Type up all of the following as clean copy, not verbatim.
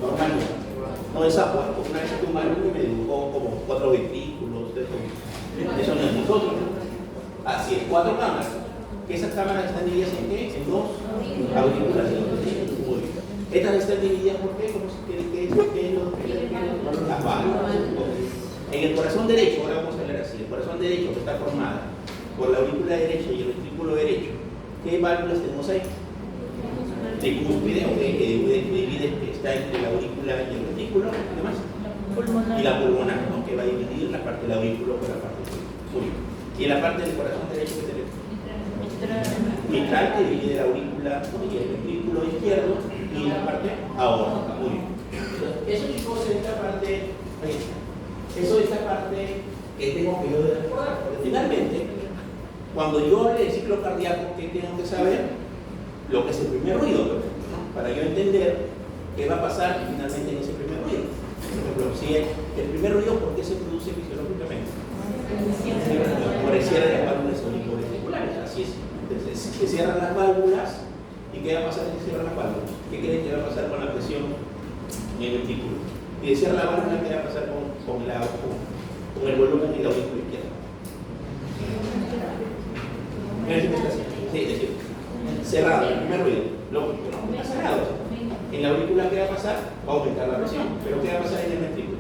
normalmente. No es agua, porque una vez que un alumno me dibujó como 4 ventrículos, eso no es nosotros. Así es, 4 cámaras. Esas cámaras están divididas en qué? En 2 aurículas. Muy bien. Estas están divididas por qué? ¿Cómo se quiere que es? Las válvulas. En el corazón derecho, ahora vamos a hablar así, el corazón derecho que está formada por la aurícula derecha y el ventrículo derecho, ¿qué válvulas tenemos ahí? Tricúspide, que divide, que está entre la aurícula y el ventrículo, ¿qué más? Y la pulmonar, ¿no? Que va a dividir la parte del aurículo con la parte del ventrículo. Y en la parte del corazón derecho que tenemos mitral, que divide la aurícula, ¿no? Y el ventrículo izquierdo y la parte aórtica. Muy bien. Eso chicos es esta parte, eso es esta parte que tengo que yo de recordar, porque finalmente, cuando yo hable del ciclo cardíaco, ¿qué tengo que saber? Lo que es el primer ruido, ¿no? Para yo entender qué va a pasar finalmente en ese primer ruido. Por ejemplo, si el primer ruido, ¿por qué se produce fisiológicamente? Por el cierre de las válvulas auriculoventriculares, así es. Entonces, se cierran las válvulas, ¿y qué va a pasar si se cierran las válvulas? ¿Qué creen que va a pasar con la presión en el ventrículo? Y de cierra la válvula, ¿qué va a pasar con el volumen en la aurícula izquierda? Sí, es decir, cerrado, el primer ruido, lógico, ¿no? Está cerrado. En la aurícula, ¿qué va a pasar? Va a aumentar la presión, pero ¿qué va a pasar en el ventrículo?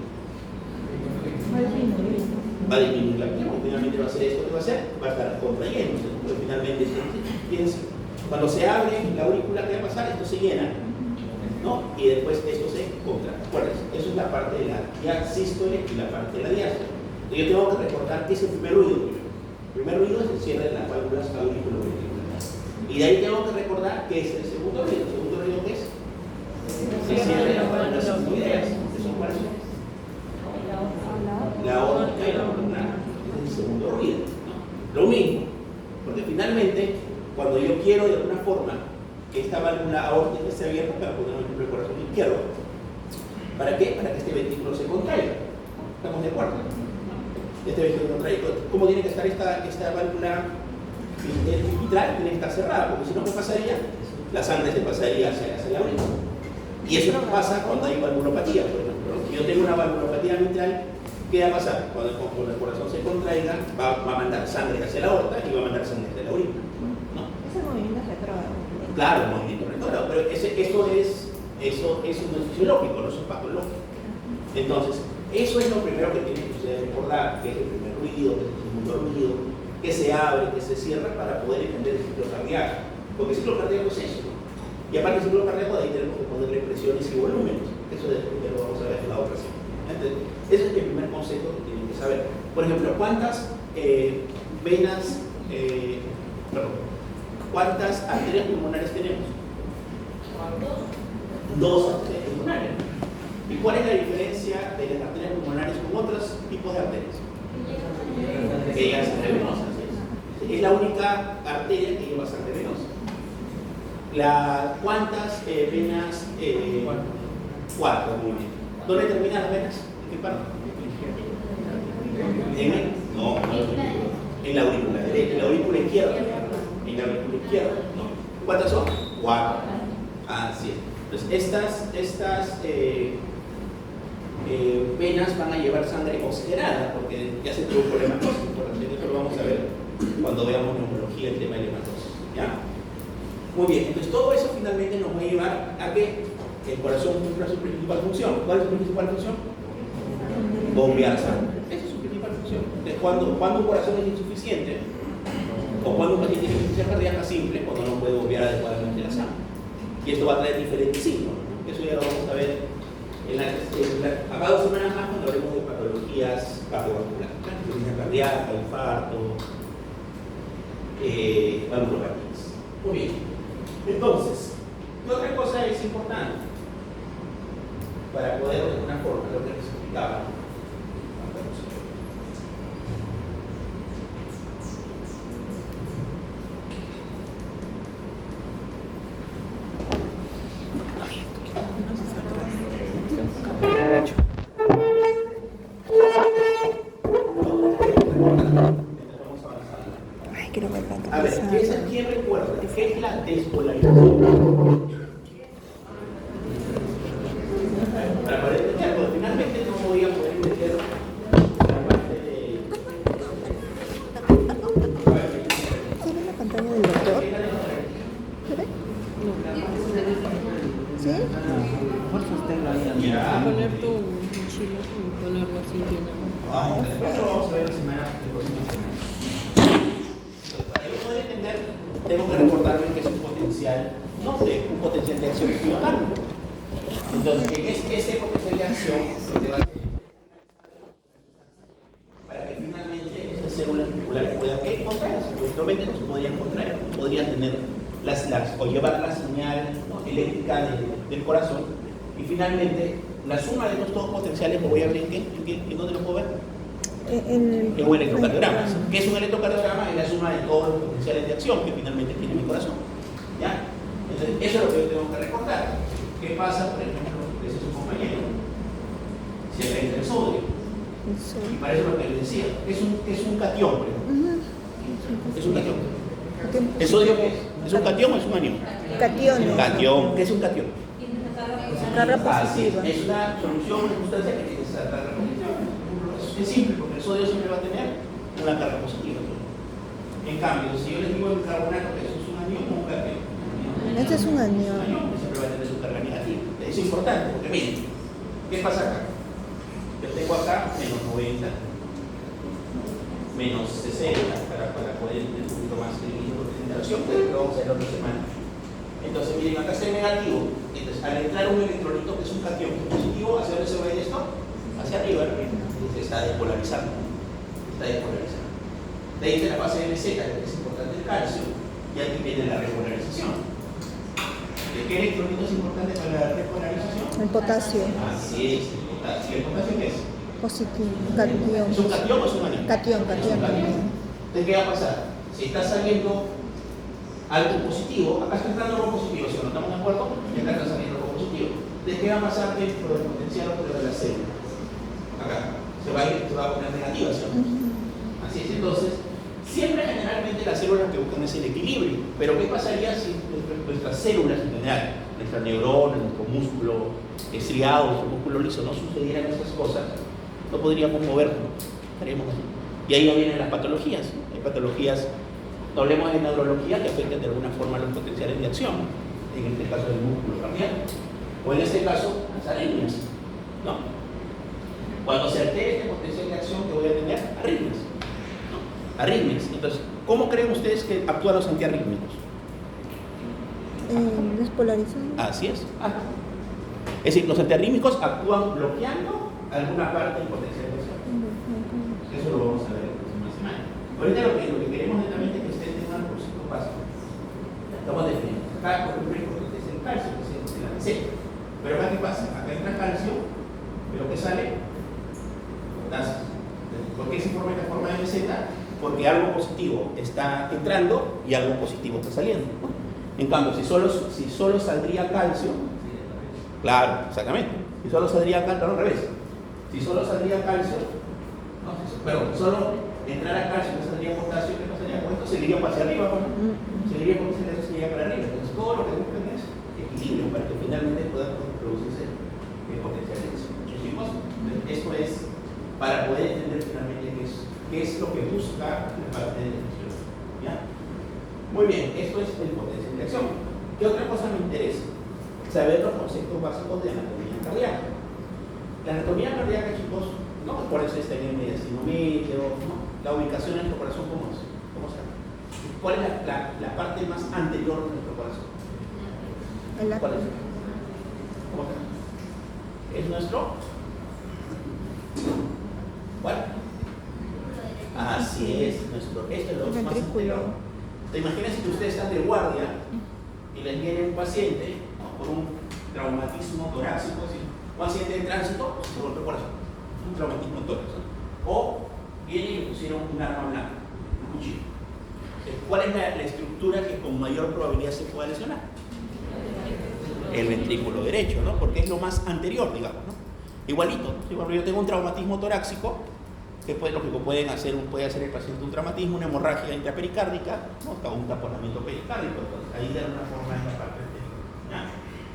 Va a disminuir la presión, finalmente va a ser esto que va a hacer, va a estar contrayendo, porque finalmente, fíjense, cuando se abre la aurícula, ¿qué va a pasar? Esto se llena, ¿no? Y después esto se contrae. Acuérdense, eso es la parte de la sístole y la parte de la diástole. Entonces yo tengo que recordar que es el primer ruido. El primer ruido es el cierre de las válvulas auriculoventriculares. Y de ahí tengo que recordar que es el segundo ruido. ¿El segundo ruido qué es? El cierre de las válvulas sigmoideas. ¿Eso cuáles son? La aórtica y la pulmonar. Ese es el segundo ruido, ¿no? Lo mismo, porque finalmente, cuando yo quiero de alguna forma que esta válvula aórtica esté abierta, para poner el corazón izquierdo, ¿para qué? Para que este ventrículo se contraiga. ¿Estamos de acuerdo? Este ventrículo contraiga. ¿Cómo tiene que estar esta válvula mitral? Tiene que estar cerrada, porque si no, ¿qué pasaría? La sangre se pasaría hacia la aurícula. Y eso pasa cuando hay valvulopatía, por ejemplo. Si yo tengo una valvulopatía mitral, ¿qué va a pasar? Cuando el corazón se contraiga, va a mandar sangre hacia la aorta y va a mandar sangre hacia la aurícula, ¿no? Ese movimiento es retrógrado. Claro, el movimiento retrógrado, pero eso no es fisiológico, no es patológico. Entonces, eso es lo primero que tienen que ustedes recordar, que es el primer ruido, que es el segundo ruido, que se abre, que se cierra para poder entender el ciclo cardíaco. Porque el ciclo cardíaco es eso, ¿no? Y aparte del ciclo cardíaco, de ahí tenemos que ponerle presiones y volúmenes. Eso después lo vamos a ver en la otra sesión. Entonces, ese es el primer concepto que tienen que saber. Por ejemplo, ¿cuántas ¿cuántas arterias pulmonares tenemos? 2 arterias pulmonares. ¿Y cuál es la diferencia de las arterias pulmonares con otros tipos de arterias? Que llevan sangre venosa. Es la única arteria que lleva sangre venosa. ¿Cuántas venas? 4, muy bien. ¿Dónde terminan las venas? ¿En qué parte? En la aurícula derecha, en la aurícula izquierda. En la aurícula izquierda, ¿no? ¿Cuántas son? 4. Así es. Entonces, estas venas van a llevar sangre oxigenada, porque ya se tuvo problemas tóxicos. Eso lo vamos a ver cuando veamos neumología, el tema de hematosis. ¿Ya? Muy bien, entonces todo eso finalmente nos va a llevar a que el corazón cumpla su principal función. ¿Cuál es su principal función? Bombear sangre. Esa es su principal función. Entonces, cuando un corazón es insuficiente, o cuando un paciente tiene insuficiencia cardíaca simple, cuando no puede bombear adecuadamente la sangre. Y esto va a traer diferentes signos, ¿no? Eso ya lo vamos a ver a 2 semanas más cuando hablemos de patologías cardiovasculares. Insuficiencia cardíaca, infarto, valvulopatías. Muy bien. Entonces, ¿qué otra cosa es importante? Para poder, de alguna forma, lo que les explicaba. Ay, quiero ver tanto. A ver, ¿quién recuerda qué es la despolarización? Mejor sosténlo ahí. Ya. Poner tu mochila y ponerlo así inclinado. Eso vamos a ver la semana próxima. Para yo poder entender, tengo que recordarme que es un potencial, no sé, un potencial de acción simultáneo. Entonces, este potencial de acción se va a para que finalmente estas células musculares puedan contraerse. Eventualmente no se podrían contraer, podrían tener o llevar la señal, ¿no?, eléctrica del corazón, y finalmente la suma de estos dos potenciales lo voy a ver en dónde lo puedo ver. En un electrocardiograma. ¿Qué es un electrocardiograma? Es la suma de todos los potenciales de acción que finalmente tiene mi corazón. ¿Ya? Entonces, eso es lo que yo tengo que recordar. ¿Qué pasa, por ejemplo, ese es un compañero? Se le el sodio. Y para eso es lo que les decía. Es un catión, por ejemplo. Es un catión. ¿El sodio qué es? ¿Es un catión o es un anión? Catión. Catión. ¿Qué es un catión? Carga Así positiva. es una solución, una sustancia que tiene esa carga positiva. Es simple, porque el sodio siempre va a tener una carga positiva. En cambio, si yo les digo el bicarbonato, que eso es un anión o un catión. Este es un anión. Un anión que siempre va a tener su carga negativa. Es importante, porque miren, ¿qué pasa acá? Yo tengo acá menos 90, menos 60, para poder entender un poquito más el inicio de interacción, pero lo vamos a ver la otra semana. Entonces, miren, acá está el negativo. Entonces, al entrar un electronito que es un catión que es positivo, ¿hacia dónde se va a ir esto? Hacia arriba. Se está despolarizando. Está despolarizando. De ahí de la fase MZ, que es importante el calcio, y aquí viene la repolarización. ¿Qué electronito es importante para la repolarización? El potasio. Así es, el potasio. ¿El potasio qué es? Positivo. Catión. ¿Es un catión o es un anión? Catión también. Entonces, ¿qué va a pasar? Si está saliendo algo positivo, acá está entrando algo positivo, si no estamos de acuerdo, y acá está saliendo algo positivo. Entonces, ¿qué va a pasar dentro del potencial óptimo de la célula? Acá se va a poner negativa, ¿sí? Así es. Entonces, siempre generalmente las células que buscan es el equilibrio, pero ¿qué pasaría si nuestras células en general, nuestra neurona, nuestro músculo estriado, nuestro músculo liso, no sucedieran estas cosas? No podríamos movernos, estaríamos así. Y ahí ya vienen las patologías. Hay patologías, no hablemos de neurología, que afectan de alguna forma los potenciales de acción, en este caso del músculo cardíaco, o en este caso las arritmias, ¿no? Cuando se altere este potencial de acción, que voy a tener arritmias, ¿no? Arritmias. Entonces, ¿cómo creen ustedes que actúan los antiarrítmicos? Despolarizando. Así es. Es decir, los antiarrítmicos actúan bloqueando alguna parte del potencial de acción. Eso lo vamos a ver la próxima semana. Ahorita lo que queremos netamente es que ustedes tengan el proceso básico. Estamos definiendo. Acá, por ejemplo, es el calcio, que es la receta. Pero acá, ¿qué pasa? Acá entra calcio, pero ¿qué sale? Potasio. ¿Por qué se forma esta forma de meseta? Porque algo positivo está entrando y algo positivo está saliendo. En cambio, si solo saldría calcio, claro, exactamente. Si solo saldría calcio, no, al revés. Si solo saldría calcio, solo entrara calcio y no saldría potasio, ¿qué pasaría con esto? Seguiría para hacia arriba, ¿no? Seguiría porque seguiría para arriba. Entonces, todo lo que buscan es equilibrio para que finalmente pueda producirse el potencial de acción. Esto es para poder entender finalmente qué es lo que busca la parte de la acción. ¿Ya? Muy bien, esto es el potencial de acción. ¿Qué otra cosa me interesa? Saber los conceptos básicos de anatomía cardíaca. La anatomía cardíaca, chicos, no por eso está en el mediastinometrio, ¿no? La ubicación de nuestro corazón, ¿cómo es? ¿Cómo se llama? ¿Cuál es la parte más anterior de nuestro corazón? ¿Cuál es? ¿Cómo se llama? ¿Es nuestro? ¿Cuál? Así es, esto es lo más anterior. ¿Te imaginas si ustedes están de guardia y les viene un paciente, ¿no?, con un traumatismo torácico, un accidente de tránsito, se golpeó el corazón, un traumatismo torácico, o viene y le pusieron un arma blanca, un cuchillo? ¿Cuál es la estructura que con mayor probabilidad se pueda lesionar? El ventrículo derecho, ¿no? Porque es lo más anterior, digamos, ¿no? Igualito, ¿no? Si yo tengo un traumatismo torácico, que puede hacer el paciente un traumatismo, una hemorragia intrapericárdica, ¿no?, hasta un taponamiento pericárdico. Entonces, ahí de alguna forma es la parte anterior.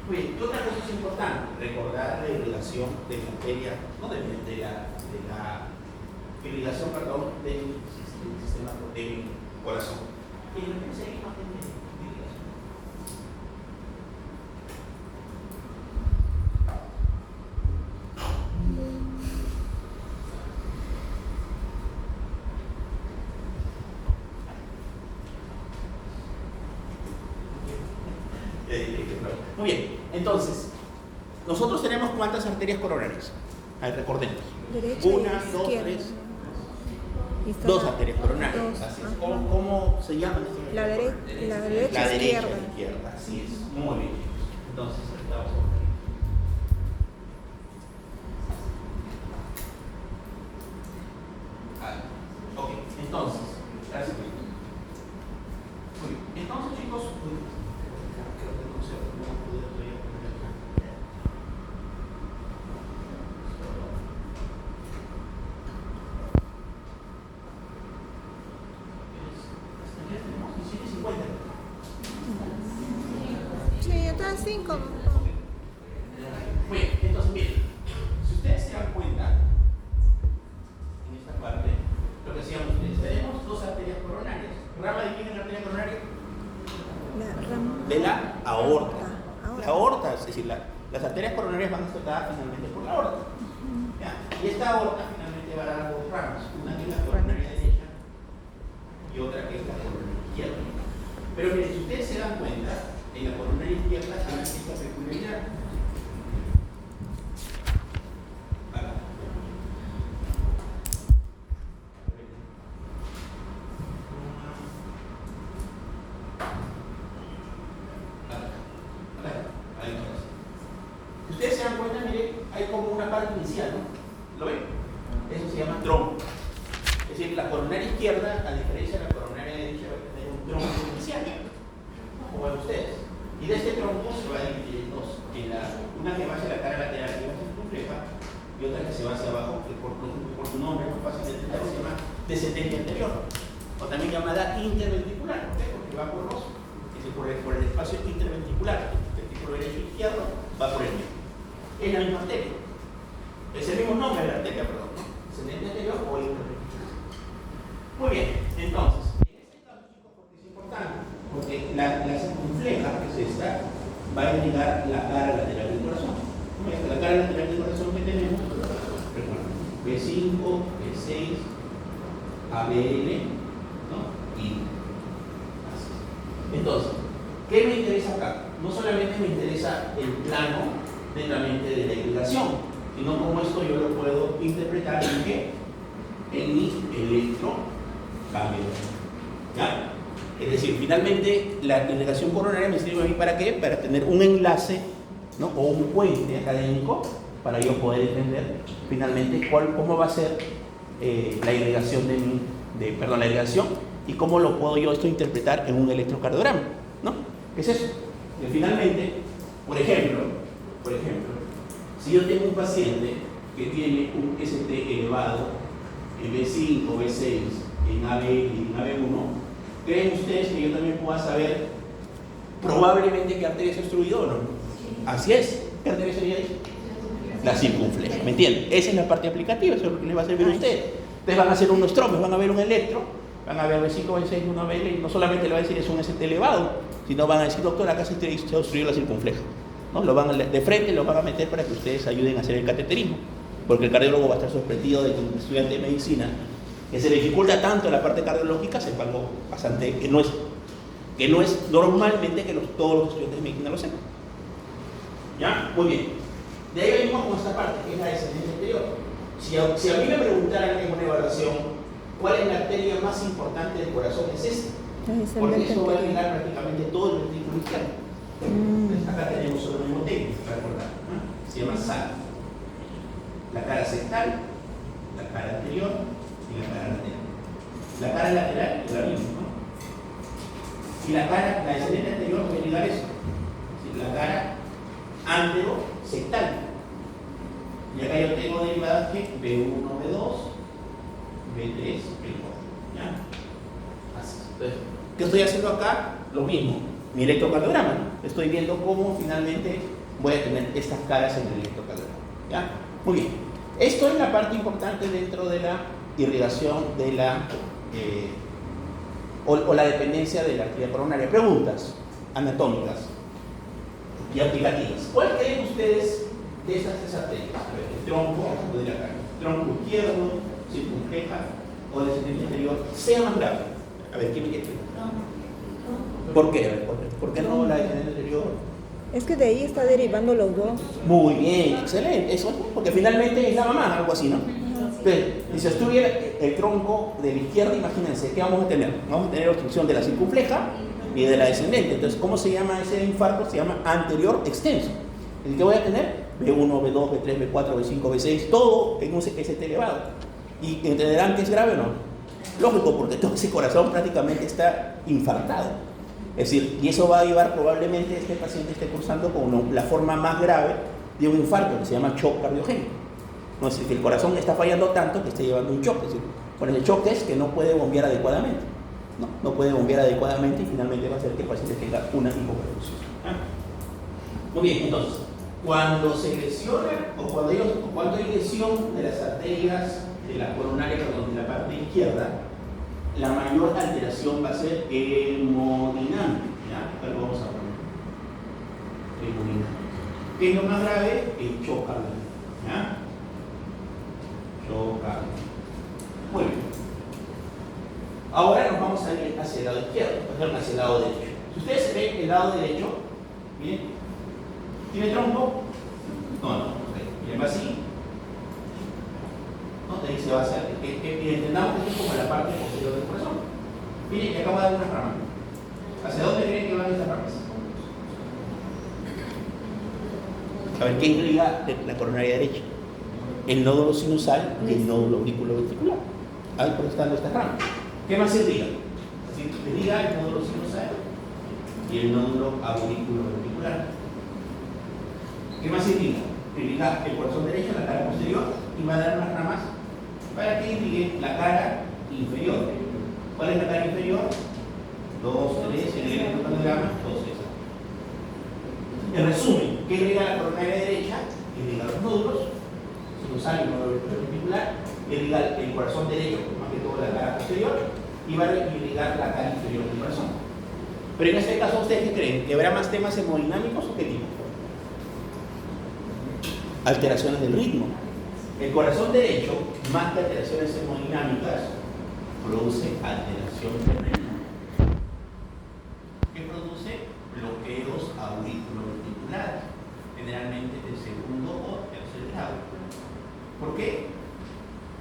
Muy bien, ¿qué otra cosa es importante? Recordar la irrigación de la arteria, no de la irrigación, perdón, del sistema del corazón. Y imagínense la imagen de irrigación. Muy bien, entonces, nosotros tenemos ¿cuántas arterias coronarias? A ver, recordemos. Derecha Una, y dos, izquierda. tres. Y está Dos arterias coronarias. dos, Así es. ajá. ¿Cómo se llaman? La derecha, La derecha y la izquierda. Así es. Muy bien. Entonces, vamos a ver. Ok, entonces, gracias. Muy bien. Entonces, chicos, Sí, está 5. muy bien, entonces miren, si ustedes se dan cuenta, en esta parte, lo que hacíamos ustedes, tenemos dos arterias coronarias. ¿Rama de quién es la arteria coronaria? La rama. De la aorta. Aorta. La aorta, es decir, las arterias coronarias van a estar dadas finalmente por la aorta. ¿Ya? Y esta aorta finalmente va a dar dos ramas, una que es la coronaria derecha y otra que es la coronaria izquierda. Pero miren, si ustedes se dan cuenta, en la coronaria izquierda hay esta peculiaridad. Acá. Ahí está. Si ustedes se dan cuenta, miren, hay como una parte inicial, ¿no? ¿Lo ven? Eso se llama tronco. Es decir, la coronaria izquierda, a diferencia de la coronaria derecha, va a tener un tronco inicial, como ven ustedes. Y de este tronco se va a dividir en dos. Una que va hacia la cara lateral, que va a ser compleja, y otra que se va hacia abajo, que por su nombre es más fácil de entender, se llama descendente anterior, o también llamada interventricular, ¿ok? Porque va por los, es decir, por el espacio interventricular, el ventrículo derecho e izquierdo va por el medio. Es la misma arteria. Es el mismo nombre de la arteria, perdón, ¿no? Descendente anterior o interventricular. Muy bien, entonces, en este caso, chicos, porque es importante, porque la circunfleja, que es esta, va a indicar la cara lateral del corazón. La cara lateral del corazón que tenemos, recuerden, B5, B6, ABL, ¿no? Y así. Entonces, ¿qué me interesa acá? No solamente me interesa el plano netamente de la irrigación, sino cómo esto yo lo puedo interpretar en qué? En mi electrocambio. ¿Ya? Es decir, finalmente la irrigación coronaria me sirve a mí ¿para qué? Para tener un enlace, ¿no? O un puente académico para yo poder entender finalmente cómo va a ser la irrigación la irrigación y cómo lo puedo yo esto interpretar en un electrocardiograma, ¿no? ¿Qué es eso? Que finalmente, por ejemplo, si yo tengo un paciente que tiene un ST elevado en B5, B6, en AB y en AB1, ¿creen ustedes que yo también pueda saber probablemente qué arteria se ha obstruido o no? Así es. ¿Qué arteria sería ahí? La circunfleja. ¿Me entienden? Esa es la parte aplicativa, eso es lo que les va a servir a ustedes. Ustedes van a hacer unos trombos, van a ver un electro, van a ver B5, B6, una BL, y no solamente le va a decir es un ST elevado, sino van a decir, doctor, acá se ha obstruido la circunfleja. ¿No? De frente lo van a meter para que ustedes ayuden a hacer el cateterismo, porque el cardiólogo va a estar sorprendido de que un estudiante de medicina que se le dificulta tanto en la parte cardiológica sepa algo bastante que no es normalmente que todos los estudiantes de medicina lo sepan. ¿Ya? Muy bien. De ahí venimos con esta parte, que es la descendencia anterior. Si a mí me preguntaran en una evaluación cuál es la arteria más importante del corazón, es esta. Porque esto va a ligar prácticamente todo el ventrículo izquierdo. Acá tenemos solo el mismo técnico, para recordar, ¿no? Se llama SAL. La cara sectal, la cara anterior y la cara lateral. La cara lateral es la misma, ¿no? Y la descendente anterior va a ligar eso. La cara antero-sectal. Y acá yo tengo derivadas que B1, B2, B3, B4. ¿Ya? Así. Entonces, ¿qué estoy haciendo acá? Lo mismo. Mi electrocardiograma. Estoy viendo cómo finalmente voy a tener estas caras en el electrocardiograma. ¿Ya? Muy bien. Esto es la parte importante dentro de la irrigación de la o la dependencia de la arteria coronaria. Preguntas anatómicas y aplicativas. ¿Cuál creen ustedes de estas tres arterias? A ver, el tronco, tronco izquierdo, circunfleja o descendente anterior, sea más grave. A ver, ¿quién me quiere? ¿Por qué? A ver, ¿por qué no la descendente anterior? Es que de ahí está derivando los dos. Muy bien, excelente. Eso, porque finalmente es la mamá, algo así, ¿no? Entonces, si se estuviera el tronco de la izquierda, imagínense, ¿qué vamos a tener? Vamos a tener obstrucción de la circunfleja y de la descendente. Entonces, ¿cómo se llama ese infarto? Se llama anterior extenso. ¿El que voy a tener? B1, B2, B3, B4, B5, B6, todo en un ST elevado. ¿Y entenderán que es grave o no? Lógico, porque todo ese corazón prácticamente está infartado. Es decir, y eso va a llevar probablemente a este paciente esté cursando con la forma más grave de un infarto, que se llama shock cardiogénico. No es decir, que el corazón está fallando tanto que esté llevando un shock. Es decir, con el shock es que no puede bombear adecuadamente. No puede bombear adecuadamente y finalmente va a hacer que el paciente tenga una hipoperfusión. Muy bien, entonces, cuando se lesiona o cuando hay lesión de las arterias de la coronaria, de la parte izquierda, la mayor alteración va a ser hemodinámica. ¿Ya? Lo vamos a poner. Hemodinámica. ¿Qué es lo más grave? El shock cardíaco. ¿Ya? Shock cardíaco. Muy bien. Ahora nos vamos a ir hacia el lado izquierdo, por ejemplo, hacia el lado derecho. Si ustedes ven el lado derecho, miren, ¿tiene tronco? No, okay. Miren, va así. ¿No? De ahí se va a hacer. Y entendamos que esto es como la parte posterior del corazón. Miren, que acabo de dar una rama. ¿Hacia dónde creen que van estas ramas? A ver, ¿qué irriga la coronaria derecha? El nódulo sinusal y el nódulo auriculoventricular. Ahí por están estas ramas. ¿Qué más irriga? Así, irriga el nódulo sinusal y el nódulo auriculoventricular. ¿Qué más irriga? Irriga el corazón derecho, la cara posterior, y va a dar unas ramas para que irrigue la cara inferior. ¿Cuál es la cara inferior? 2, 3, en el electrocardiograma, 2, 3. En resumen, ¿qué irriga la coronaria derecha? Irriga los nódulos sinusal y nódulo auricular, irriga el corazón derecho, más que todo la cara posterior, y va a irrigar la cara inferior del corazón. Pero en este caso, ¿ustedes qué creen? ¿Que habrá más temas hemodinámicos o qué tipo? Alteraciones del ritmo. El corazón derecho, más que alteraciones hemodinámicas, produce alteración del ritmo. ¿Qué produce? Bloqueos auriculoventriculares, generalmente del segundo o tercer grado. ¿Por qué?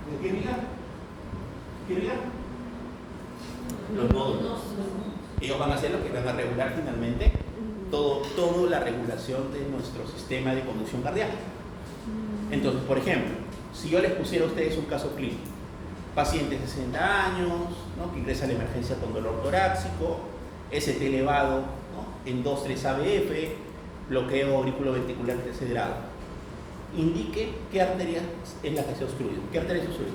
¿De qué irriga? ¿Qué irriga? Los nódulos. Ellos van a ser los que van a regular finalmente toda la regulación de nuestro sistema de conducción cardíaca. Entonces, por ejemplo, si yo les pusiera a ustedes un caso clínico, paciente de 60 años, ¿no? Que ingresa a la emergencia con dolor torácico, ST elevado, ¿no? En 2-3 ABF, bloqueo auriculoventricular tercer grado, indique qué arteria es la que se obstruye. ¿Qué arteria se obstruye?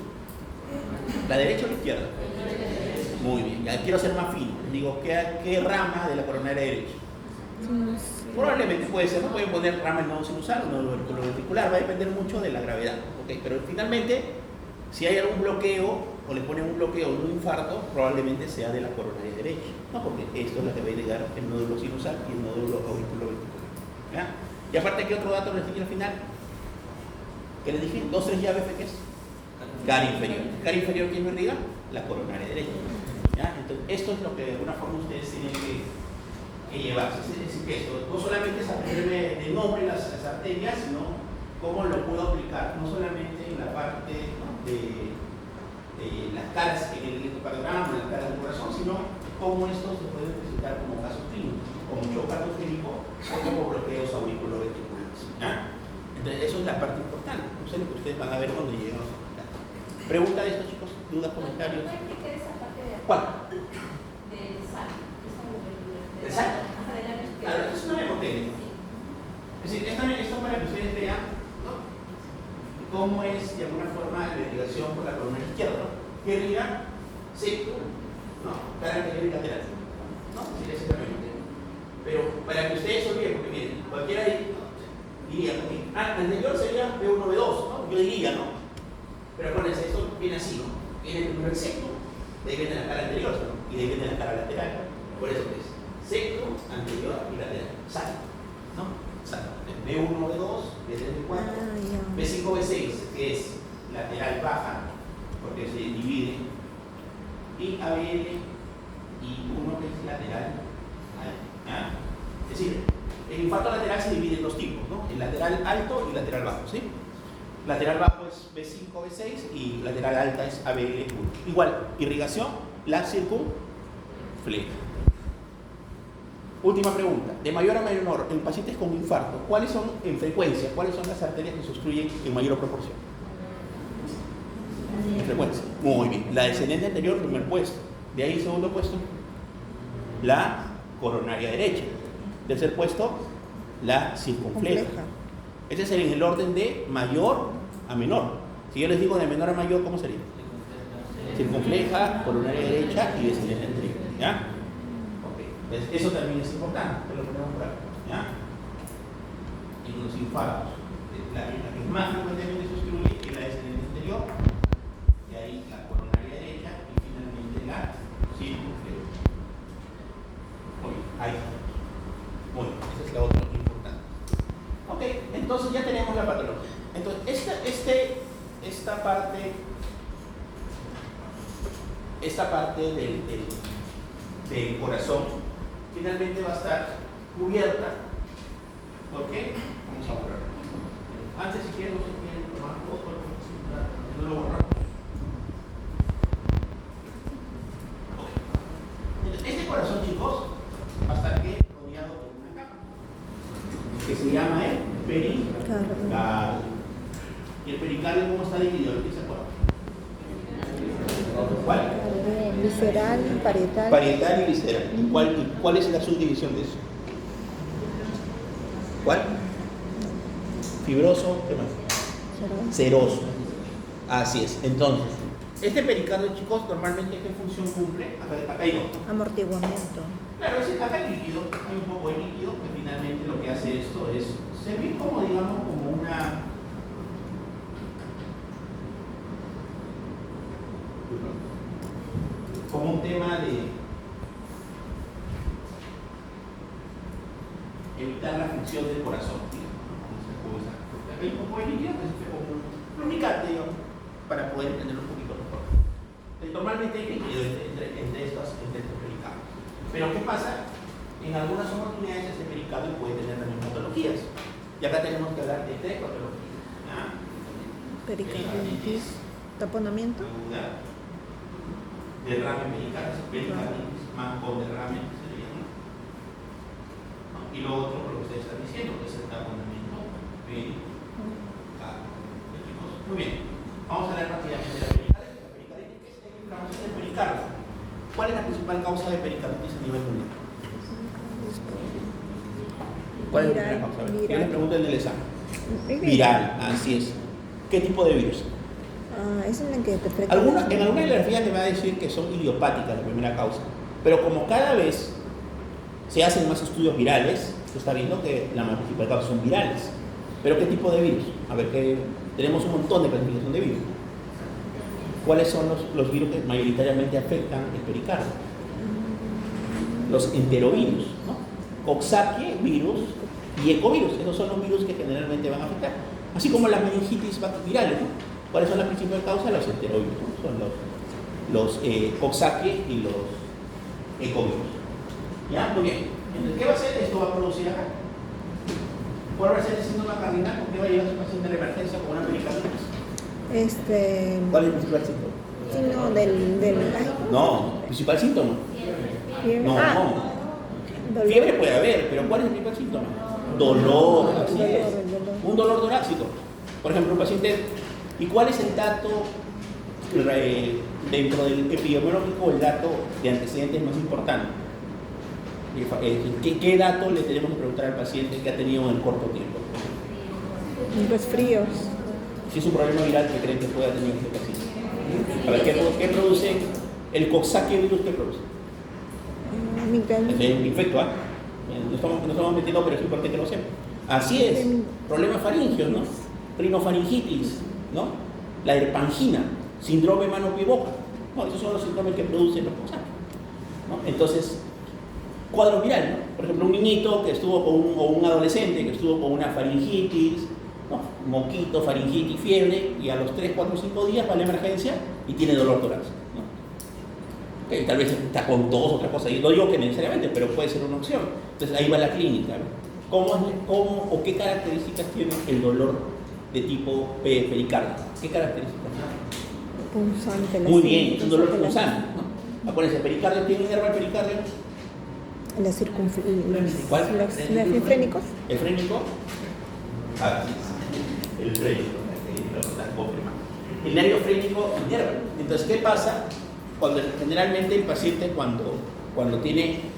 ¿La derecha o la izquierda? Muy bien, ya quiero ser más fino. Digo, ¿qué rama de la coronaria derecha? Probablemente puede ser, no pueden poner rama en nodo sinusal o nodo auriculoventricular, va a depender mucho de la gravedad. ¿Okay? Pero finalmente, si hay algún bloqueo o le ponen un bloqueo o un infarto, probablemente sea de la coronaria derecha, ¿no? Porque esto es lo que va a llegar el nódulo sinusal y el nódulo auriculoventricular. ¿Ya? Y aparte, ¿qué otro dato les dije al final? ¿Qué les dije? 2-3 llaves, ¿qué es? Cara inferior. ¿Cara inferior quién me irriga? La coronaria derecha. ¿Ya? Entonces, esto es lo que de alguna forma ustedes tienen que llevarse. Es decir, que esto no solamente es aprenderme de nombre las arterias, sino cómo lo puedo aplicar, no solamente en la parte, ¿no? de las caras en el electrocardiograma, en las caras del corazón, sino cómo esto se puede presentar como caso clínico, como shock cardiogénico o como bloqueos auriculoventriculares. ¿Ya? Entonces, eso es la parte importante. No sé lo que ustedes van a ver cuando lleguen a los hospitales. ¿Pregunta de esto, chicos? ¿Dudas, comentarios? ¿Cuál? Exacto. Claro, esto es una memotécnica. Es decir, esto para que ustedes vean, ¿no? Cómo es de alguna forma la irrigación por la coronaria izquierda, ¿no? ¿Qué irriga? Septo, ¿no? Cara anterior y lateral, ¿no? Es decir, ese es la memotécnica. Pero para que ustedes se olviden, porque miren, cualquiera diría, anterior sería B1, B2, ¿no? Yo diría, ¿no? Pero acuérdense, esto viene así, ¿no? Viene primero el septo, de ahí viene la cara anterior, ¿no? Y de ahí viene la cara lateral. Por eso es septo, anterior y lateral. Salto, ¿no? Salto. B1, B2, B3, B4, B5, B6, que es lateral baja, porque se divide, y ABL y 1 que es lateral alta. ¿Ah? Es decir, el infarto lateral se divide en dos tipos, ¿no? El lateral alto y lateral bajo, ¿sí? Lateral bajo es B5, B6 y lateral alta es ABL1. Igual, irrigación, la circunfleja. Última pregunta. De mayor a menor, en pacientes con infarto, ¿cuáles son, en frecuencia, cuáles son las arterias que se obstruyen en mayor proporción? En frecuencia. Muy bien. La descendente anterior, primer puesto. De ahí, segundo puesto, la coronaria derecha. Tercer puesto, la circunfleja. Ese es en el orden de mayor a menor. Si yo les digo de menor a mayor, ¿cómo sería? Circunfleja, coronaria derecha y descendente anterior. ¿Ya? Ok. Eso también es importante, que lo ponemos por acá. ¿Ya? En los infartos, la que más frecuentemente se obstruye es la descendente anterior, y ahí la coronaria derecha y finalmente la circunfleja. Muy bien, ahí. Muy bien, esa es la otra importante. Ok, entonces ya tenemos la patología. Entonces, esta parte del corazón finalmente va a estar cubierta. ¿Por qué? Vamos a borrar. Antes, si quieren tomar foto, no lo borramos. Okay. Este corazón, chicos, va a estar rodeado por una capa que se llama el pericardio. ¿Y el pericardio cómo está dividido? ¿Qué se acuerda? ¿Cuál? Visceral, parietal. Parietal y visceral. ¿Cuál es la subdivisión de eso? ¿Cuál? Fibroso, ¿qué más? Seroso. Así es. Entonces, este pericardio, chicos, normalmente ¿qué función cumple? Acá hay dos. Amortiguamiento. Claro, acá hay líquido, hay un poco de líquido que finalmente lo que hace esto es servir como, digamos, como una... como un tema de evitar la fricción del corazón, digamos. Acá hay un poco de líquido que es como un lubricante, digamos, para poder entenderlo un poquito mejor. Normalmente hay líquido entre estos pericardios. Pero ¿qué pasa? En algunas oportunidades este pericardio puede tener también patologías. Y acá tenemos que hablar de tres patologías. Pericarditis. Taponamiento. Derrame pericarditis, más con derrame se le llama. Y lo otro, lo que ustedes están diciendo, que es el taponamiento pericardio. Muy bien, vamos a hablar rápidamente de la pericarditis. La pericarditis es la inflamación del pericardio. ¿Cuál es la principal causa de pericarditis a nivel mundial? ¿Cuál es la primera causa? Yo les pregunto el del examen. Viral, así es. ¿Qué tipo de virus? Es en la que te En alguna bibliografía te va a decir que son idiopáticas la primera causa, pero como cada vez se hacen más estudios virales, se está viendo que la principal causa son virales. ¿Pero qué tipo de virus? A ver, que tenemos un montón de clasificación de virus. ¿Cuáles son los virus que mayoritariamente afectan el pericardio? Los enterovirus, ¿no? Coxsackie virus y ecovirus, esos son los virus que generalmente van a afectar. Así como las meningitis virales, ¿no? ¿Cuáles son las principales causas? Los enterovirus, ¿no? Son los Coxsackie y los ecovirus. ¿Ya? Muy bien. Entonces, ¿qué va a hacer? Esto va a producir acá. ¿Cuál va a ser el síndrome cardinal? ¿Por qué va a llegar a su paciente de emergencia con una pericarditis? ¿Cuál es el principal síntoma? Sí, no, del No, el principal síntoma. Fiebre. No, Dolor. Fiebre puede haber, pero ¿cuál es el principal síntoma? Dolor, así Dolor, es. el dolor. Un dolor torácico. Por ejemplo, un paciente. ¿Y cuál es el dato dentro del epidemiológico, el dato de antecedentes más importante? ¿Qué dato le tenemos que preguntar al paciente que ha tenido en corto tiempo? Resfríos. Si es un problema viral que creen que pueda tener este paciente. A ver, ¿qué produce el Coxsackie virus? ¿Qué produce? Es un infecto, ¿ah? No estamos metiendo, pero es importante que lo sepan. Así es, problemas faringios, ¿no? Rinofaringitis, ¿no? La herpangina, síndrome mano-pie-boca. No, esos son los síntomas que producen los Coxsackie, ¿no? Entonces, cuadro viral, ¿no? Por ejemplo, un niñito que estuvo o un adolescente que estuvo con una faringitis, ¿no? Moquito, faringitis, fiebre, y a los 3, 4, 5 días va a la emergencia y tiene dolor torácico, ¿no? Okay, tal vez está con tos, otra cosa, y no digo que necesariamente, pero puede ser una opción. Entonces ahí va la clínica, ¿no? ¿Cómo o qué características tiene el dolor de tipo pericardio? ¿Qué características tiene? Punzante. Muy bien, es un dolor pulsante, ¿no? Acuérdense, pericardio tiene un nervio al pericardio. La ¿Cuál? los frénicos. El frénico. El frénico. El nervio frénico inerva. Entonces, ¿qué pasa? Generalmente el paciente cuando tiene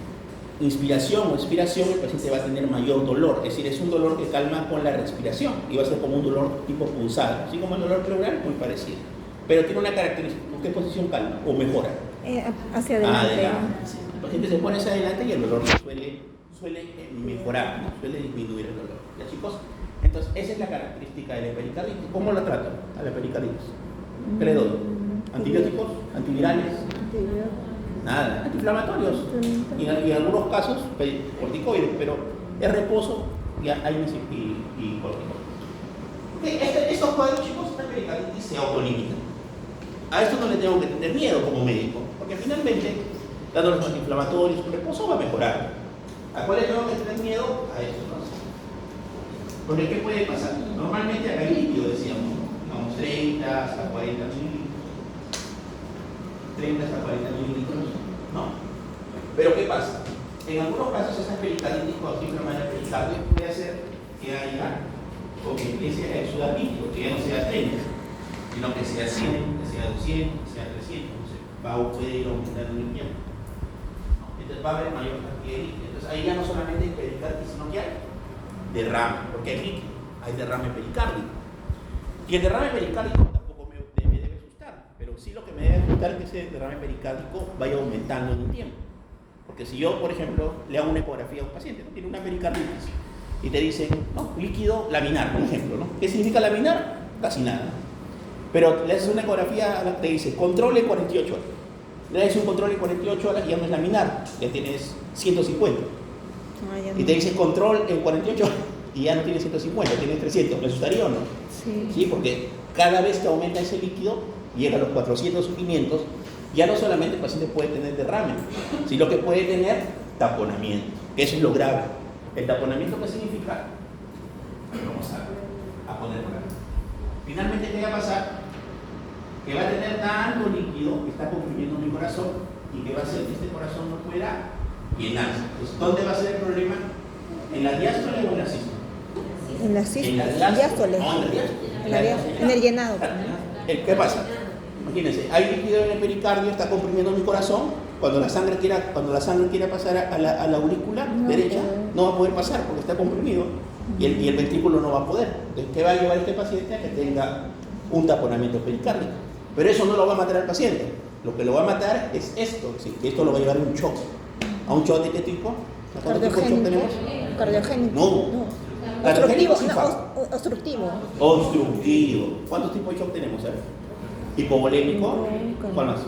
inspiración o expiración, el paciente va a tener mayor dolor. Es decir, es un dolor que calma con la respiración y va a ser como un dolor tipo pulsado. Así como el dolor pleural, muy parecido. Pero tiene una característica. ¿Con qué posición calma o mejora? Hacia adelante. Sí. El paciente se pone hacia adelante y el dolor suele mejorar, ¿no? Suele disminuir el dolor. ¿Ya, chicos? Entonces, esa es la característica de la pericarditis. ¿Cómo la trato a la pericarditis? ¿Qué le doy? ¿Antibióticos? ¿Antivirales? Nada. ¿Antiinflamatorios? Y en algunos casos, corticoides, pero es reposo y corticoides. Estos cuadros, chicos, esta pericarditis se autolimita. A esto no le tengo que tener miedo como médico, porque finalmente, dando los antiinflamatorios, el reposo va a mejorar. ¿A cuál le tengo que tener miedo? A esto, ¿no? Porque ¿qué puede pasar? Normalmente acá hay líquido, decíamos, digamos 30 hasta 40 mililitros. 30 hasta 40 mililitros, ¿no? Pero ¿qué pasa? En algunos casos esa pericarditis, cuando se inflama el pericardio, puede hacer que haya o que empiece a exudar líquido, que ya no sea 30, sino que sea 100, que sea 200, que sea 300, no sé, puede ir aumentando en el tiempo. ¿No? Entonces va a haber mayor cantidad de líquido. Entonces ahí ya no solamente hay pericarditis, sino que hay derrame, porque hay líquido, hay derrame pericárdico. Y el derrame pericárdico tampoco me debe asustar, pero sí lo que me debe asustar es que ese derrame pericárdico vaya aumentando en el tiempo. Porque si yo, por ejemplo, le hago una ecografía a un paciente, ¿no? Tiene una pericarditis, y te dicen, ¿no? Líquido laminar, por ejemplo, ¿no? ¿Qué significa laminar? Casi nada. Pero le haces una ecografía, te dice, control en 48 horas. Le haces un control en 48 horas y ya no es laminar, ya tienes 150. Y te dice control en 48 horas y ya no tienes 150, tienes 300. ¿Me asustaría o no? Sí. Sí, porque cada vez que aumenta ese líquido, llega a los 400 o 500, ya no solamente el paciente puede tener derrame, sino que puede tener taponamiento, que eso es lo grave. ¿El taponamiento qué significa? Vamos a poner por acá. Finalmente, ¿qué va a pasar? Que va a tener tanto líquido que está comprimiendo mi corazón y que va a hacer que este corazón no pueda llenarse. Entonces, ¿dónde va a ser el problema? ¿En la diástole o en la sístole? En la sístole. En la diástole. No, en la diástole. En el llenado. ¿Qué pasa? Imagínense, hay líquido en el pericardio, está comprimiendo mi corazón. Cuando la sangre quiera pasar a la aurícula derecha, no va a poder pasar porque está comprimido y el ventrículo no va a poder. Entonces, ¿qué va a llevar este paciente? A que tenga un taponamiento pericárdico. Pero eso no lo va a matar al paciente. Lo que lo va a matar es esto, ¿sí? Que esto lo va a llevar a un shock. ¿A un shock de qué tipo? ¿Cuántos tipos de shock tenemos? Cardiogénico. No. Obstructivo. Obstructivo. ¿Cuántos tipos de shock tenemos? Hipovolémico. ¿Cuál más?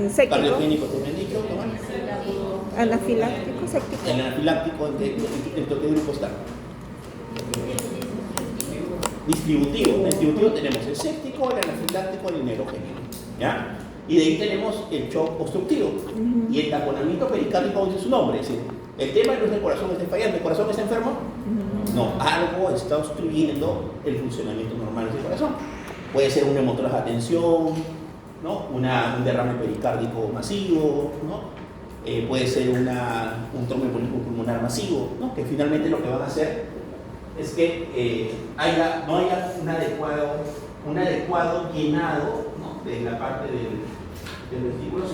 Séptico. Cardiogénico, ¿te me han dicho? Anafiláctico, séptico. El anafiláctico, ¿en qué grupo está? Distributivo. En el distributivo tenemos el séptico, el anafiláctico y el neurogénico. ¿Ya? Y de ahí tenemos el shock obstructivo. Y el taponamiento pericárdico dice su nombre. Es decir, el tema no es el corazón esté fallando. ¿El corazón está enfermo? No, algo está obstruyendo el funcionamiento normal del corazón. Puede ser una hemotoragia de tensión, ¿no? Un derrame pericárdico masivo, ¿no? Puede ser un tromboembolismo pulmonar masivo, ¿no? Que finalmente lo que van a hacer es que no haya un adecuado llenado, ¿no? De la parte del vestíbulo. ¿Sí?